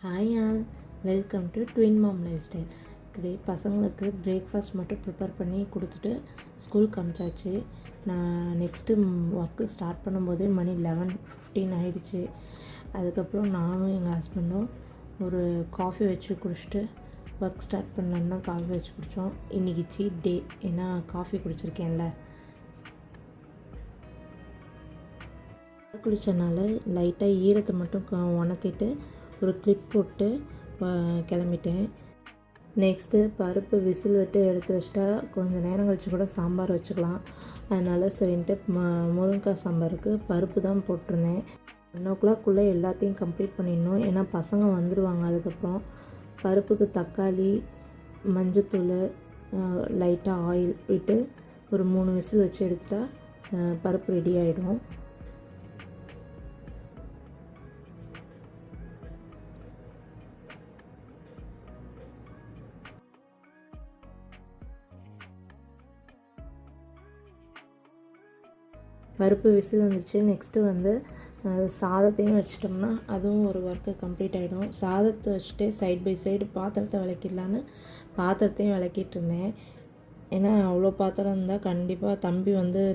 Hi all, welcome to twin mom lifestyle. Today பசங்களுக்கு breakfast மட்டும் prepare பண்ணி கொடுத்துட்டு ஸ்கூலுக்கு அனுப்பிச்சாச்சு. நான் நெக்ஸ்ட்டு ஒர்க்கு ஸ்டார்ட் பண்ணும்போதே மணி 11:15 ஆகிடுச்சு. அதுக்கப்புறம் நானும் எங்கள் ஹஸ்பண்டும் ஒரு காஃபி வச்சு குடிச்சிட்டு ஒர்க் ஸ்டார்ட் பண்ணலான்னு தான் காஃபி வச்சு குடித்தோம். இன்றைக்கி சீட் டே, ஏன்னா காஃபி குடிச்சிருக்கேன்ல. குளித்தனால லைட்டாக ஈரத்தை மட்டும் உணர்த்திட்டு ஒரு கிளிப் போட்டு கிளம்பிட்டேன். நெக்ஸ்ட்டு பருப்பு விசில் விட்டு எடுத்து வச்சிட்டா கொஞ்சம் நேரம் கழித்து கூட சாம்பார் வச்சுக்கலாம். அதனால் சரின்ட்டு முருங்கைக்காய் சாம்பாருக்கு பருப்பு தான் போட்டிருந்தேன். 1:00 எல்லாத்தையும் கம்ப்ளீட் பண்ணிடணும், ஏன்னா பசங்க வந்துடுவாங்க. அதுக்கப்புறம் பருப்புக்கு தக்காளி, மஞ்சத்தூள், லைட்டாக ஆயில் விட்டு ஒரு 3 விசில் வச்சு எடுத்துட்டா பருப்பு ரெடி ஆகிடும். பருப்பு விசில் வந்துடுச்சு. நெக்ஸ்ட்டு சாதத்தையும் வச்சிட்டோம்னா அதுவும் ஒரு ஒர்க்கு கம்ப்ளீட் ஆகிடும். சாதத்தை வச்சுட்டு சைட் பை சைடு பாத்திரத்தை விளக்கிடலான்னு பாத்திரத்தையும் விளக்கிட்டு இருந்தேன். ஏன்னா அவ்வளோ பாத்திரம் இருந்தால் கண்டிப்பாக தம்பி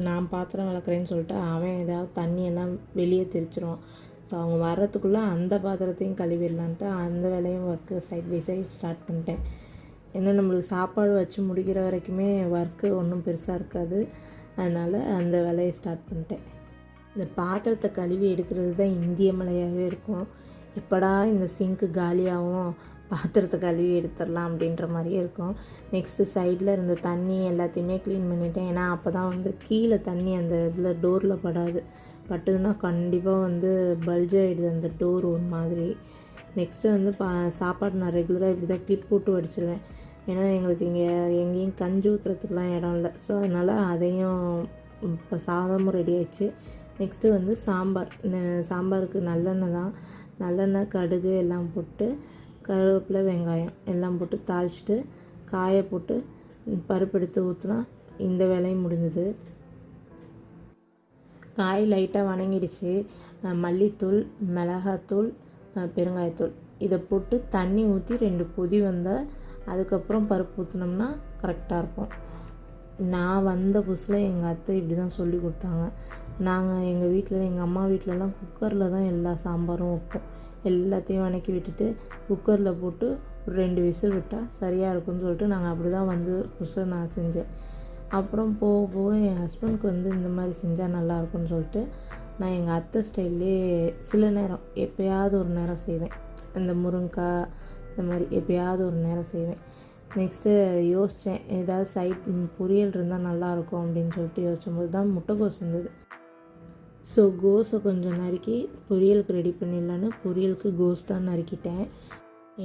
நான் பாத்திரம் விளக்குறேன்னு சொல்லிட்டு அவன் ஏதாவது தண்ணியெல்லாம் வெளியே தெரிச்சிருவான். ஸோ அவங்க வர்றதுக்குள்ளே அந்த பாத்திரத்தையும் கழுவிடலான்ட்டு அந்த வேலையும் work side by side start பண்ணிட்டேன். ஏன்னா நம்மளுக்கு சாப்பாடு வச்சு முடிக்கிற வரைக்குமே ஒர்க்கு ஒன்றும் பெருசாக இருக்காது. அதனால் அந்த வேலையை ஸ்டார்ட் பண்ணிட்டேன். இந்த பாத்திரத்தை கழுவி எடுக்கிறது தான் இந்திய மலையாகவே இருக்கும். எப்படா இந்த சிங்க்கு காலியாகவும் பாத்திரத்தை கழுவி எடுத்துடலாம் அப்படின்ற மாதிரியே இருக்கும். நெக்ஸ்ட்டு சைடில் இருந்த தண்ணி எல்லாத்தையுமே க்ளீன் பண்ணிட்டேன். ஏன்னா அப்போ தான் கீழே தண்ணி அந்த இதில் டோரில் பட்டுதுன்னா கண்டிப்பாக பல்ஜ் ஆகிடுது அந்த டோர் ஒரு மாதிரி. நெக்ஸ்ட்டு சாப்பாடு நான் ரெகுலராக இப்படி தான் கிளிப் போட்டு வடிச்சிடுவேன். ஏன்னா எங்களுக்கு இங்கே எங்கேயும் கஞ்சி ஊற்றுறதுக்குலாம் இடம் இல்லை. ஸோ அதனால் அதையும் இப்போ சாதமும் ரெடி ஆயிடுச்சு. நெக்ஸ்ட்டு சாம்பாருக்கு நல்லெண்ணெய் தான். நல்லெண்ணெய், கடுகு எல்லாம் போட்டு கருவேப்பிலை, வெங்காயம் எல்லாம் போட்டு தாளிச்சிட்டு காயை போட்டு பருப்பு எடுத்து ஊற்றினா இந்த வேலையும் முடிஞ்சுது. காய் லைட்டாக வணங்கிடுச்சு. மல்லித்தூள், மிளகாத்தூள், பெருங்காயத்தூள் இதை போட்டு தண்ணி ஊற்றி 2 கொதி வந்தால் அதுக்கப்புறம் பருப்பு ஊற்றினோம்னா கரெக்டாக இருக்கும். நான் வந்த புதுசில் எங்கள் அத்தை இப்படி தான் சொல்லி கொடுத்தாங்க. நாங்கள் எங்கள் வீட்டில் எங்கள் அம்மா வீட்டிலலாம் குக்கரில் தான் எல்லா சாம்பாரும் வைப்போம். எல்லாத்தையும் வணக்கி விட்டுட்டு குக்கரில் போட்டு ஒரு 2 விசில் விட்டால் சரியாக இருக்கும்னு சொல்லிட்டு நாங்கள் அப்படி தான் புதுசாக நான் செஞ்சேன். அப்புறம் போக போக என் ஹஸ்பண்டுக்கு இந்த மாதிரி செஞ்சால் நல்லாயிருக்கும்னு சொல்லிட்டு நான் எங்கள் அத்தை ஸ்டைல்லே சில நேரம் எப்போயாவது ஒரு நேரம் செய்வேன். இந்த முருங்கைக்காய் இந்த மாதிரி எப்போயாவது ஒரு நேரம் செய்வேன். நெக்ஸ்ட்டு யோசித்தேன், ஏதாவது சைட் பொரியல் இருந்தால் நல்லாயிருக்கும் அப்படின்னு சொல்லிட்டு யோசிக்கும்போது தான் முட்டைக்கோஸ் இருந்தது. ஸோ கோஸை கொஞ்சம் நறுக்கி பொரியலுக்கு ரெடி பண்ணிடலான்னு பொரியலுக்கு கோஸ் தான் நறுக்கிட்டேன்.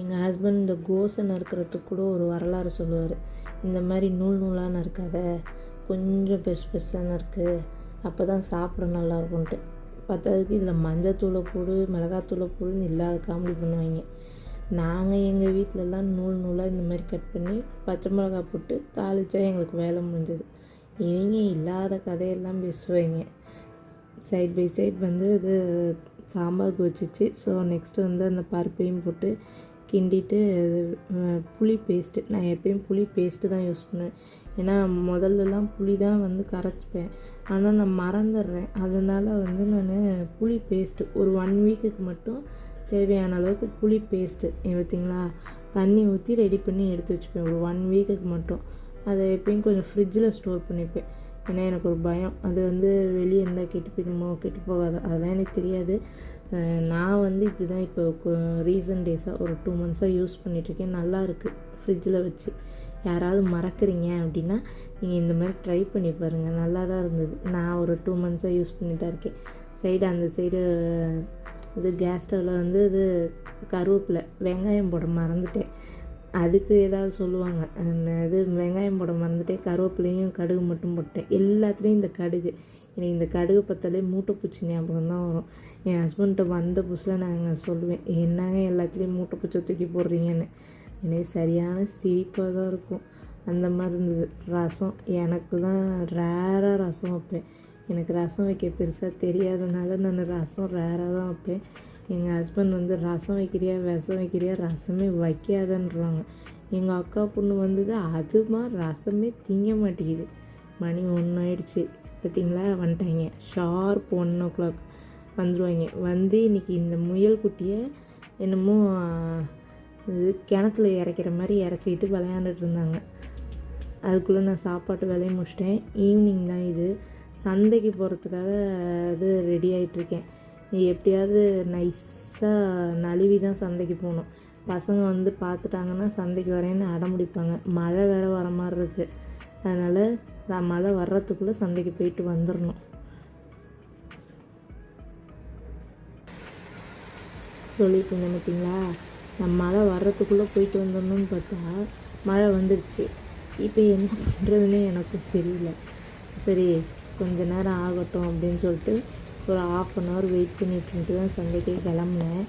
எங்கள் ஹஸ்பண்ட் இந்த கோஸை நறுக்கிறதுக்கு கூட ஒரு வரலாறு சொல்லுவார். இந்த மாதிரி நூல் நூலாக நறுக்காத, கொஞ்சம் பெருசாக நறுக்கு, அப்போ தான் சாப்பிட நல்லாயிருக்கும்ன்ட்டு. பார்த்ததுக்கு இதில் மஞ்சத்தூளை போடு, மிளகாத்தூளை போடுன்னு இல்லாத காமெடி பண்ணுவாங்க. நாங்கள் எங்கள் வீட்டிலலாம் நூல் நூலாக இந்த மாதிரி கட் பண்ணி பச்சை மிளகா போட்டு தாளித்தா எங்களுக்கு வேலை முடிஞ்சது. இவங்க இல்லாத கதையெல்லாம் பேசுவாங்க. சைட் பை சைட் இது சாம்பாருக்கு வச்சிச்சு. ஸோ நெக்ஸ்ட்டு அந்த பருப்பையும் போட்டு கிண்டிட்டு புளி பேஸ்ட்டு, நான் எப்பயும் புளி பேஸ்ட்டு தான் யூஸ் பண்ணுவேன். ஏன்னா முதல்லலாம் புளி தான் கரைச்சிப்பேன், ஆனால் நான் மறந்துடுறேன். அதனால் நான் புளி பேஸ்ட்டு ஒரு 1 வீக்குக்கு மட்டும் தேவையான அளவுக்கு புளி பேஸ்ட்டு பார்த்திங்களா தண்ணி ஊற்றி ரெடி பண்ணி எடுத்து வச்சுப்பேன் ஒரு 1 வீக்குக்கு மட்டும். அதை எப்பயும் கொஞ்சம் ஃப்ரிட்ஜில் ஸ்டோர் பண்ணிப்பேன். ஏன்னா எனக்கு ஒரு பயம், அது வெளியே இருந்தால் கெட்டு போகாது, அதெல்லாம் எனக்கு தெரியாது. நான் இப்படி தான் இப்போ ரீசன்ட் டேஸாக ஒரு 2 மந்த்ஸாக யூஸ் பண்ணிகிட்ருக்கேன். நல்லா இருக்குது ஃப்ரிட்ஜில் வச்சு. யாராவது மறக்கிறீங்க அப்படின்னா நீங்கள் இந்த மாதிரி ட்ரை பண்ணி பாருங்கள், நல்லா தான் இருந்தது. நான் ஒரு 2 மந்த்ஸாக யூஸ் பண்ணி தான் இருக்கேன். அந்த சைடு கேஸ் ஸ்டவ்வில் இது கருவேப்பிலை, வெங்காயம் போட மறந்துட்டேன். அதுக்கு ஏதாவது சொல்லுவாங்க, வெங்காயம் போட மறந்துட்டேன், கருவேப்பிலையும் கடுகு மட்டும் போட்டேன். எல்லாத்துலேயும் இந்த கடுகு, எனக்கு இந்த கடுகு பார்த்தாலே மூட்டைப்பூச்சி ஞாபகம் தான் வரும். என் ஹஸ்பண்ட்டை வந்த புதுசில் நாங்கள் சொல்லுவேன், என்னங்க எல்லாத்துலேயும் மூட்டைப்பூச்சி தூக்கி போடுறீங்கன்னு. எனக்கு சரியான சிரிப்பாக தான் இருக்கும். அந்த மாதிரி இருந்தது. ரசம், எனக்கு தான் ரேராக ரசம் வைப்பேன். எனக்கு ரசம் வைக்க பெருசாக தெரியாதனால நான் ரசம் ரேராக தான் வைப்பேன். எங்கள் ஹஸ்பண்ட் வந்து ரசம் வைக்கிறியா விஷம் வைக்கிறியா ரசமே வைக்காதன்றாங்க. எங்கள் அக்கா பொண்ணு வந்தது அதுமா ரசமே திங்க மாட்டேங்குது. மணி 1 ஆயிடுச்சு பார்த்தீங்களா, வந்துட்டாங்க. ஷார்ப் 1:00 வந்துடுவாங்க. வந்து இன்றைக்கி இந்த முயல் குட்டியை என்னமோ இது கிணத்துல இறக்கிற மாதிரி இறச்சிக்கிட்டு விளையாண்டுட்டு இருந்தாங்க. அதுக்குள்ளே நான் சாப்பாட்டு வேலையை முடிச்சிட்டேன். ஈவினிங் தான் இது. சந்தைக்கு போகிறதுக்காக இது ரெடி ஆகிட்ருக்கேன். எப்படியாவது நைஸாக நழுவி தான் சந்தைக்கு போகணும். பசங்க வந்து பார்த்துட்டாங்கன்னா சந்தைக்கு வரேன்னு அடம்பிடிப்பாங்க. மழை வேறு வர மாதிரி இருக்குது. அதனால் மழை வர்றதுக்குள்ளே சந்தைக்கு போயிட்டு வந்துடணும். சொல்லிட்டு இருந்தேன் பார்த்தீங்களா, நான் மழை வர்றதுக்குள்ளே போயிட்டு வந்துடணும்னு பார்த்தா மழை வந்துடுச்சு. இப்போ என்ன பண்ணுறதுன்னே எனக்கு தெரியல. சரி கொஞ்ச நேரம் ஆகட்டும் அப்படின்னு சொல்லிட்டு ஒரு 1/2 hour வெயிட் பண்ணிட்டு தான் சந்தைக்கு கிளம்புனேன்.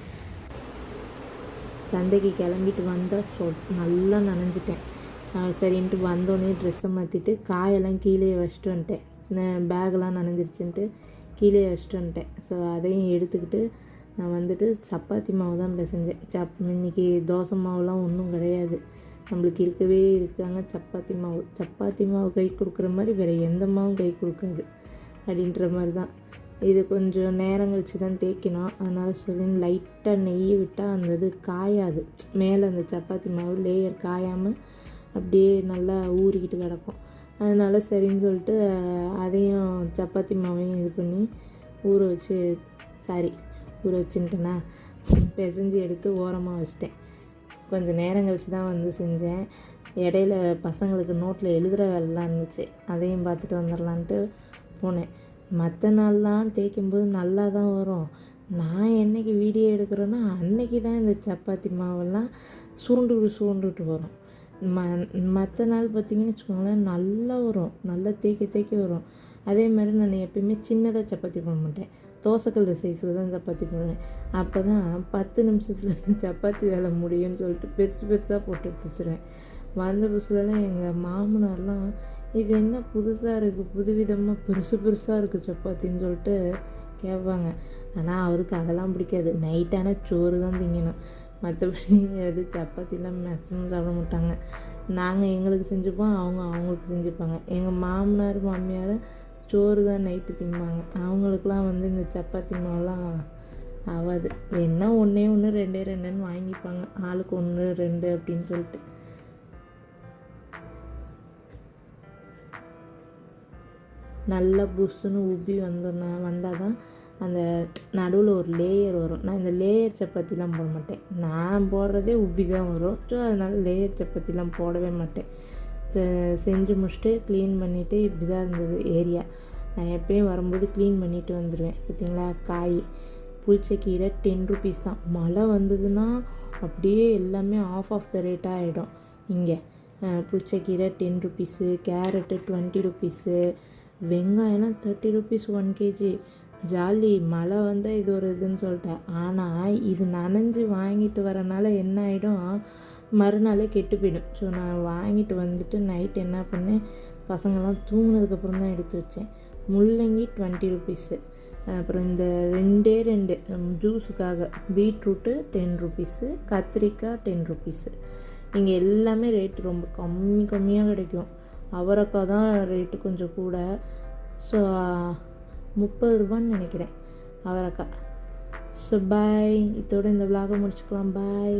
சந்தைக்கு கிளம்பிட்டு வந்தால் நல்லா நனைஞ்சிட்டேன். சரின்ட்டு வந்தோடனே ட்ரெஸ்ஸை மாற்றிட்டு காயெல்லாம் கீழே வச்சுட்டு வந்துட்டேன். பேக்கெலாம் நனைஞ்சிருச்சுன்ட்டு கீழே வச்சுட்டு வந்துட்டேன். ஸோ அதையும் எடுத்துக்கிட்டு நான் வந்துட்டு சப்பாத்தி மாவு தான் பிசைஞ்சேன். இன்றைக்கி தோசை மாவுலாம் ஒன்றும் கிடையாது, நம்மளுக்கு இருக்கவே இருக்காங்க சப்பாத்தி மாவு கை கொடுக்குற மாதிரி வேறு எந்த மாவும் கை கொடுக்காது அப்படின்ற மாதிரி தான். இது கொஞ்சம் நேரம் கழித்து தான் தேய்க்கணும். அதனால் சொல்லின்னு லைட்டாக நெய் விட்டால் அந்த இது காயாது. மேலே அந்த சப்பாத்தி மாவு லேயர் காயாமல் அப்படியே நல்லா ஊறிக்கிட்டு கிடக்கும். அதனால் சரின்னு சொல்லிட்டு அதையும் சப்பாத்தி மாவையும் இது பண்ணி ஊற வச்சுட்டேன்னா பிசைஞ்சு எடுத்து ஓரமாக வச்சிட்டேன். கொஞ்சம் நேரம் கழித்து தான் வந்து செஞ்சேன். இடையில பசங்களுக்கு நோட்டில் எழுதுகிற வேலைலாம் இருந்துச்சு, அதையும் பார்த்துட்டு வந்துடலான்ட்டு போனேன். மற்ற நாள்லாம் தேய்க்கும்போது நல்லா தான் வரும். நான் என்றைக்கு வீடியோ எடுக்கிறேன்னா அன்னைக்கு தான் இந்த சப்பாத்தி மாவெல்லாம் சுருண்டுட்டு வரும். மற்ற நாள் பார்த்திங்கன்னு வச்சுக்கோங்களேன் நல்லா வரும், நல்லா தேய்க்க வரும். அதே மாதிரி நான் எப்பயுமே சின்னதாக சப்பாத்தி போட மாட்டேன், தோசைக்கல் சைஸில் தான் சப்பாத்தி போடுவேன். அப்போ தான் 10 நிமிஷத்தில் சப்பாத்தி வேலை முடியும்னு சொல்லிட்டு பெருசாக போட்டு வச்சுருவேன். வந்த புதுசுலலாம் எங்கள் மாமனார்லாம் இது என்ன புதுசாக இருக்குது, புதுவிதமாக பெருசாக இருக்குது சப்பாத்தின்னு சொல்லிட்டு கேட்பாங்க. ஆனால் அவருக்கு அதெல்லாம் பிடிக்காது. நைட்டான சோறு தான் திங்கணும், மற்றபடி அது சப்பாத்திலாம் மேக்ஸிமம் சாப்பிட மாட்டாங்க. நாங்கள் எங்களுக்கு செஞ்சுப்போம், அவங்களுக்கு செஞ்சுப்பாங்க. எங்கள் மாமனார் மாமியார் சோறு தான் நைட்டு திம்பாங்க. அவங்களுக்குலாம் வந்து இந்த சப்பாத்தி மாவுலாம் ஆகாது. வேணா 1 2 வாங்கிப்பாங்க, ஆளுக்கு 1 2 அப்படின்னு சொல்லிட்டு. நல்லா புஷ்ஷுன்னு உப்பி வந்தால் தான் அந்த நடுவில் ஒரு லேயர் வரும். நான் இந்த லேயர் சப்பாத்திலாம் போட மாட்டேன், நான் போடுறதே உப்பி தான் வரும். ஸோ அதனால் லேயர் சப்பாத்திலாம் போடவே மாட்டேன். செஞ்சு முடிச்சுட்டு க்ளீன் பண்ணிவிட்டு இப்படி தான் இருந்தது ஏரியா. நான் எப்பயும் வரும்போது க்ளீன் பண்ணிவிட்டு வந்துடுவேன். பார்த்திங்களா, காய் புளிச்சக்கீரை 10 rupees தான். மழை வந்ததுன்னா அப்படியே எல்லாமே ஆஃப் த ரேட்டாக ஆகிடும். இங்கே புளிச்சக்கீரை 10 rupees, கேரட்டு 20 rupees, வெங்காயம்லாம் 30 rupees 1 kg. ஜாலி, மழை வந்தால் இது ஒரு இதுன்னு சொல்லிட்டேன். ஆனால் இது நனைஞ்சு வாங்கிட்டு வரனால என்ன ஆகிடும், மறுநாளே கெட்டு போயிடும். ஸோ நான் வாங்கிட்டு வந்துட்டு நைட் என்ன பண்ணேன், பசங்கள்லாம் தூங்கினதுக்கப்புறம் தான் எடுத்து வச்சேன். முள்ளங்கி 20 rupees. அப்புறம் இந்த 2 ஜூஸுக்காக பீட்ரூட்டு 10 rupees, கத்திரிக்காய் 10 rupees. இங்கே எல்லாமே ரேட்டு ரொம்ப கம்மியாக கிடைக்கும். அவரைக்காய் தான் ரேட்டு கொஞ்சம் கூட. ஸோ 30 ரூபான்னு நினைக்கிறேன் அவரைக்காய். ஸோ பாய், இதோட இந்த விலாகை முடிச்சுக்கலாம். பாய்.